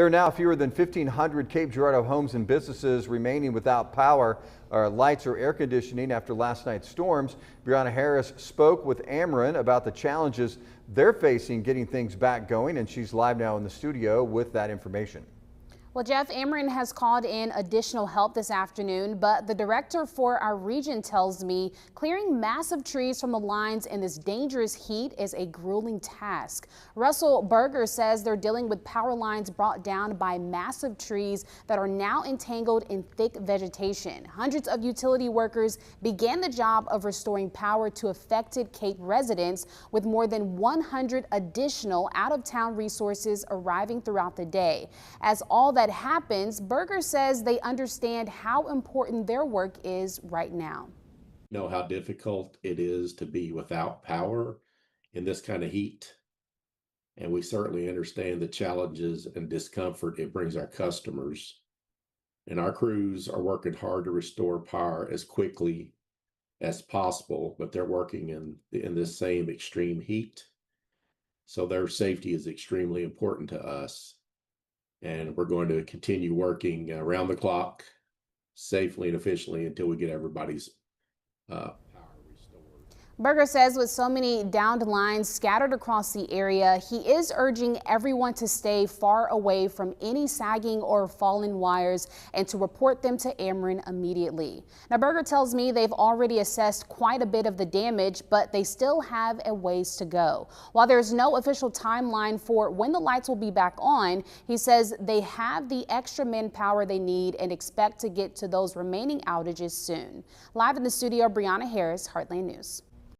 There are now fewer than 1,500 Cape Girardeau homes and businesses remaining without power, lights, or air conditioning after last night's storms. Brianna Harris spoke with Ameren about the challenges they're facing getting things back going, and she's live now in the studio with that information. Well, Jeff, Ameren has called in additional help this afternoon, but the director for our region tells me clearing massive trees from the lines in this dangerous heat is a grueling task. Russell Berger says they're dealing with power lines brought down by massive trees that are now entangled in thick vegetation. Hundreds of utility workers began the job of restoring power to affected Cape residents, with more than 100 additional out-of-town resources arriving throughout the day. As all that happens, Berger says they understand how important their work is right now. Know how difficult it is to be without power in this kind of heat. And we certainly understand the challenges and discomfort it brings our customers. And our crews are working hard to restore power as quickly as possible, but they're working in this same extreme heat. So their safety is extremely important to us. And we're going to continue working around the clock safely and efficiently until we get everybody's power restored. Berger says with so many downed lines scattered across the area, he is urging everyone to stay far away from any sagging or fallen wires and to report them to Ameren immediately. Now, Berger tells me they've already assessed quite a bit of the damage, but they still have a ways to go. While there's no official timeline for when the lights will be back on, he says they have the extra manpower they need and expect to get to those remaining outages soon. Live in the studio, Brianna Harris, Heartland News.